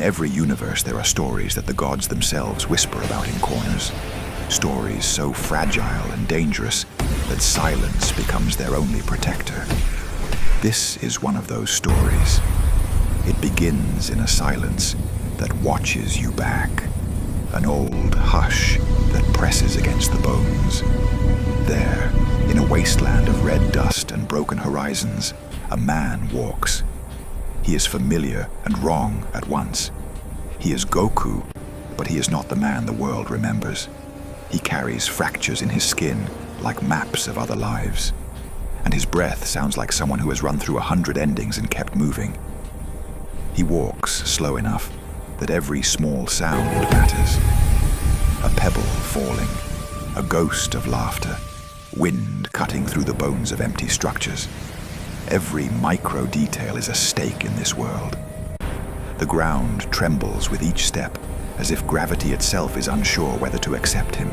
every universe there are stories that the gods themselves whisper about in corners. Stories so fragile and dangerous that silence becomes their only protector. This is one of those stories. It begins in a silence that watches you back, an old hush that presses against the bones. There, in a wasteland of red dust and broken horizons, a man walks. He is familiar and wrong at once. He is Goku, but he is not the man the world remembers. He carries fractures in his skin like maps of other lives. And his breath sounds like someone who has run through 100 endings and kept moving. He walks slow enough that every small sound matters. A pebble falling, a ghost of laughter, wind cutting through the bones of empty structures. Every micro detail is a stake in this world. The ground trembles with each step, as if gravity itself is unsure whether to accept him.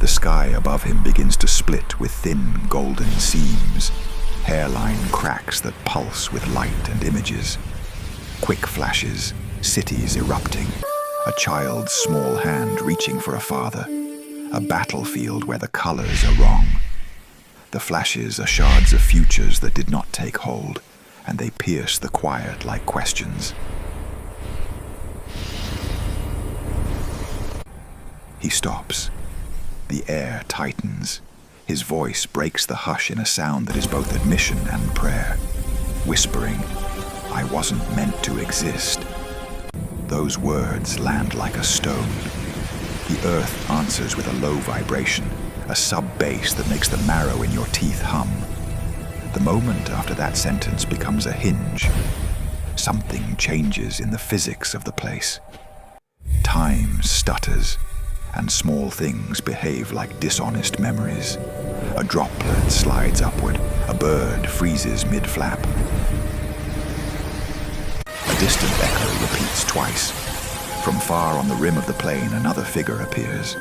The sky above him begins to split with thin golden seams, hairline cracks that pulse with light and images. Quick flashes, cities erupting, a child's small hand reaching for a father, a battlefield where the colors are wrong. The flashes are shards of futures that did not take hold, and they pierce the quiet like questions. He stops. The air tightens. His voice breaks the hush in a sound that is both admission and prayer, whispering, "I wasn't meant to exist." Those words land like a stone. The earth answers with a low vibration, a sub-bass that makes the marrow in your teeth hum. The moment after that sentence becomes a hinge. Something changes in the physics of the place. Time stutters, and small things behave like dishonest memories. A droplet slides upward, a bird freezes mid-flap. A distant echo repeats twice. From far on the rim of the plain, another figure appears.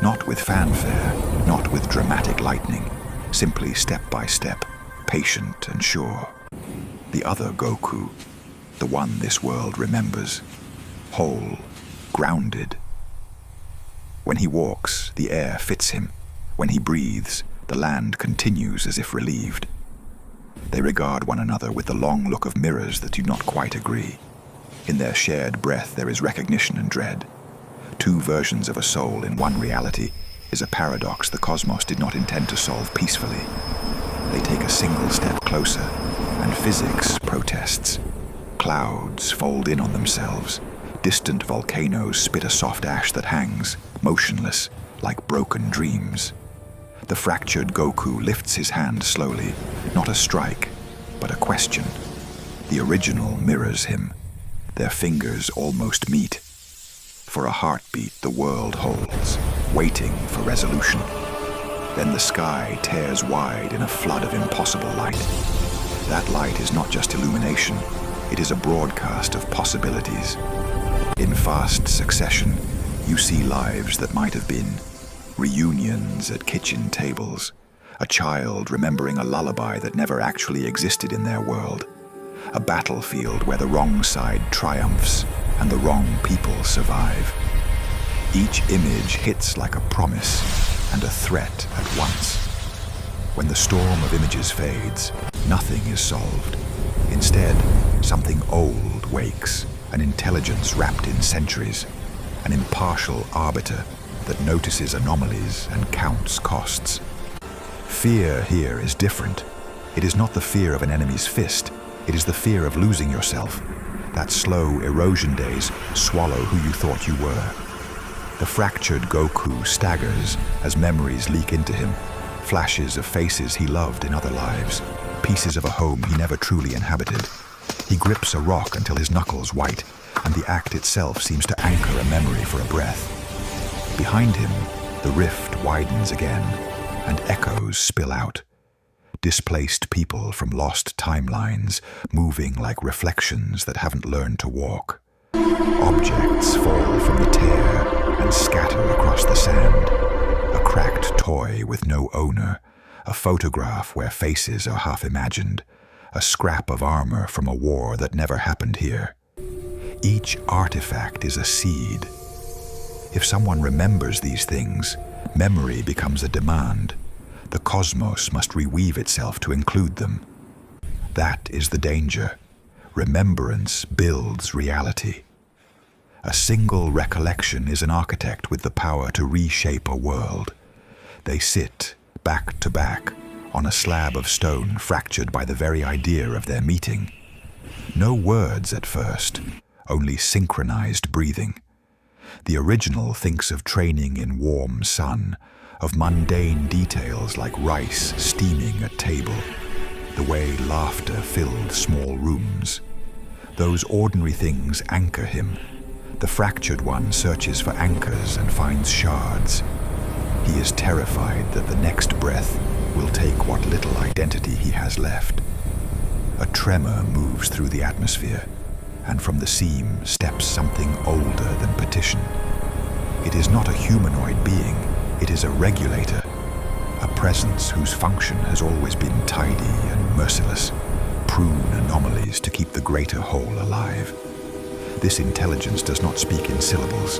Not with fanfare, not with dramatic lightning, simply step by step, patient and sure. The other Goku, the one this world remembers, whole, grounded. When he walks, the air fits him. When he breathes, the land continues as if relieved. They regard one another with the long look of mirrors that do not quite agree. In their shared breath there is recognition and dread. Two versions of a soul in one reality is a paradox the cosmos did not intend to solve peacefully. They take a single step closer, and physics protests. Clouds fold in on themselves. Distant volcanoes spit a soft ash that hangs, motionless, like broken dreams. The fractured Goku lifts his hand slowly, not a strike, but a question. The original mirrors him. Their fingers almost meet. For a heartbeat the world holds, waiting for resolution. Then the sky tears wide in a flood of impossible light. That light is not just illumination, it is a broadcast of possibilities. In fast succession, you see lives that might have been, reunions at kitchen tables, a child remembering a lullaby that never actually existed in their world, a battlefield where the wrong side triumphs and the wrong people survive. Each image hits like a promise and a threat at once. When the storm of images fades, nothing is solved. Instead, something old wakes, an intelligence wrapped in centuries, an impartial arbiter that notices anomalies and counts costs. Fear here is different. It is not the fear of an enemy's fist, it is the fear of losing yourself. That slow erosion days swallow who you thought you were. The fractured Goku staggers as memories leak into him, flashes of faces he loved in other lives, pieces of a home he never truly inhabited. He grips a rock until his knuckles white, and the act itself seems to anchor a memory for a breath. Behind him, the rift widens again, and echoes spill out. Displaced people from lost timelines, moving like reflections that haven't learned to walk. Objects fall from the tear and scatter across the sand. A cracked toy with no owner, a photograph where faces are half imagined, a scrap of armor from a war that never happened here. Each artifact is a seed. If someone remembers these things, memory becomes a demand. The cosmos must reweave itself to include them. That is the danger. Remembrance builds reality. A single recollection is an architect with the power to reshape a world. They sit, back to back, on a slab of stone fractured by the very idea of their meeting. No words at first, only synchronized breathing. The original thinks of training in warm sun, of mundane details like rice steaming at table, the way laughter filled small rooms. Those ordinary things anchor him. The fractured one searches for anchors and finds shards. He is terrified that the next breath will take what little identity he has left. A tremor moves through the atmosphere, and from the seam steps something older than petition. It is not a humanoid being, it is a regulator, a presence whose function has always been tidy and merciless, prune anomalies to keep the greater whole alive. This intelligence does not speak in syllables,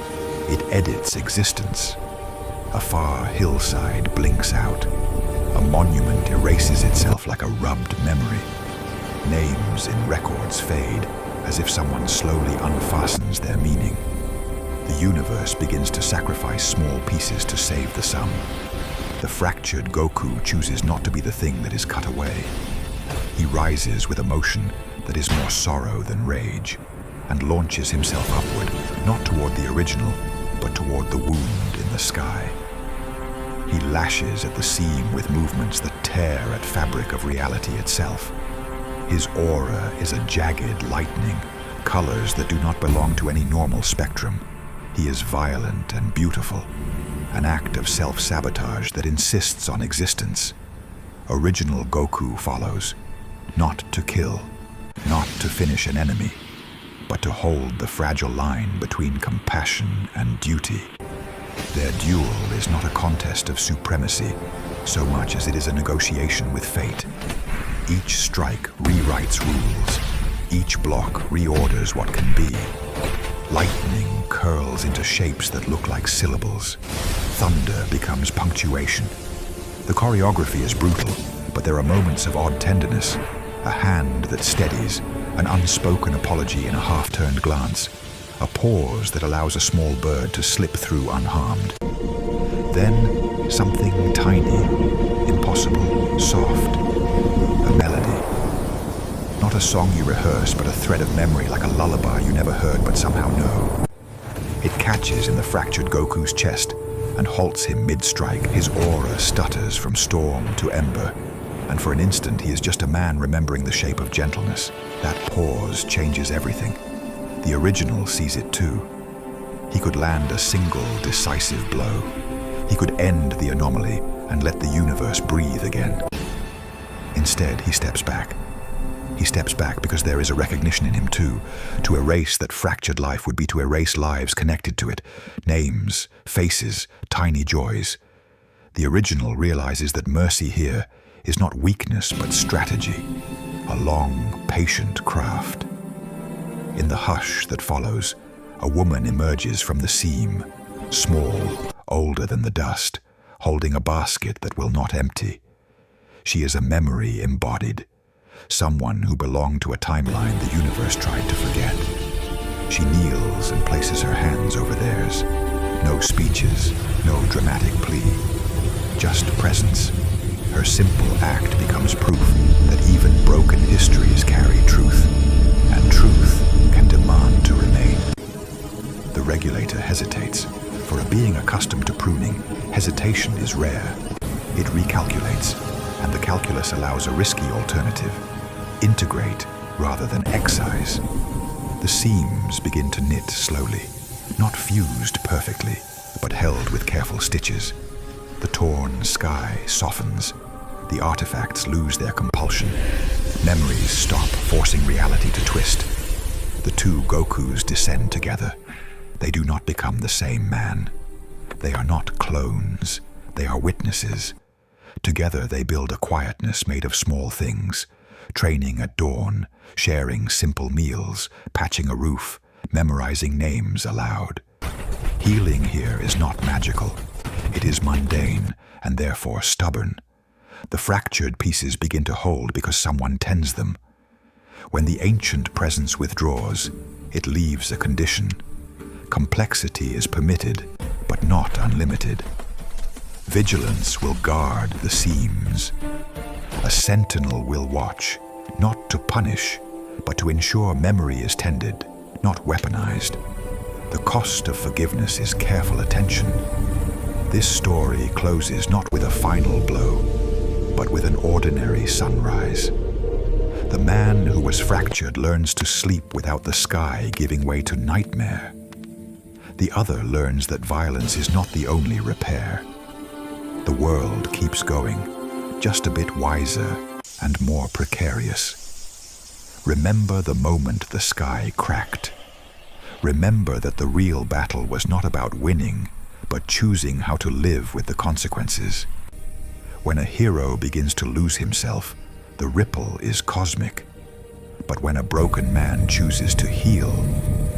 it edits existence. A far hillside blinks out. A monument erases itself like a rubbed memory. Names in records fade, as if someone slowly unfastens their meaning. The universe begins to sacrifice small pieces to save the sum. The fractured Goku chooses not to be the thing that is cut away. He rises with emotion that is more sorrow than rage, and launches himself upward, not toward the original, but toward the wound in the sky. He lashes at the seam with movements that tear at fabric of reality itself. His aura is a jagged lightning, colors that do not belong to any normal spectrum. He is violent and beautiful, an act of self-sabotage that insists on existence. Original Goku follows, not to kill, not to finish an enemy, but to hold the fragile line between compassion and duty. Their duel is not a contest of supremacy, so much as it is a negotiation with fate. Each strike rewrites rules. Each block reorders what can be. Lightning curls into shapes that look like syllables. Thunder becomes punctuation. The choreography is brutal, but there are moments of odd tenderness. A hand that steadies, an unspoken apology in a half-turned glance, a pause that allows a small bird to slip through unharmed. Then, something tiny, impossible, soft, a melody. Not a song you rehearse, but a thread of memory like a lullaby you never heard but somehow know. It catches in the fractured Goku's chest and halts him mid-strike. His aura stutters from storm to ember, and for an instant he is just a man remembering the shape of gentleness. That pause changes everything. The original sees it too. He could land a single decisive blow. He could end the anomaly and let the universe breathe again. Instead, he steps back. He steps back because there is a recognition in him too. To erase that fractured life would be to erase lives connected to it. Names, faces, tiny joys. The original realizes that mercy here is not weakness but strategy. A long, patient craft. In the hush that follows, a woman emerges from the seam, small, older than the dust, holding a basket that will not empty. She is a memory embodied, someone who belonged to a timeline the universe tried to forget. She kneels and places her hands over theirs. No speeches, no dramatic plea, just presence. Her simple act becomes proof that even broken histories carry truth, and truth can demand to remain. The regulator hesitates. For a being accustomed to pruning, hesitation is rare. It recalculates, and the calculus allows a risky alternative. Integrate rather than excise. The seams begin to knit slowly, not fused perfectly, but held with careful stitches. The torn sky softens. The artifacts lose their compulsion. Memories stop forcing reality to twist. The two Gokus descend together. They do not become the same man. They are not clones. They are witnesses. Together they build a quietness made of small things, training at dawn, sharing simple meals, patching a roof, memorizing names aloud. Healing here is not magical. It is mundane and therefore stubborn. The fractured pieces begin to hold because someone tends them. When the ancient presence withdraws, it leaves a condition. Complexity is permitted, but not unlimited. Vigilance will guard the seams. A sentinel will watch, not to punish, but to ensure memory is tended, not weaponized. The cost of forgiveness is careful attention. This story closes not with a final blow, but with an ordinary sunrise. The man who was fractured learns to sleep without the sky giving way to nightmare. The other learns that violence is not the only repair. The world keeps going, just a bit wiser and more precarious. Remember the moment the sky cracked. Remember that the real battle was not about winning, but choosing how to live with the consequences. When a hero begins to lose himself, the ripple is cosmic. But when a broken man chooses to heal,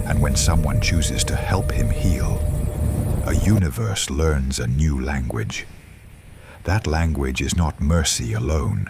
and when someone chooses to help him heal, a universe learns a new language. That language is not mercy alone,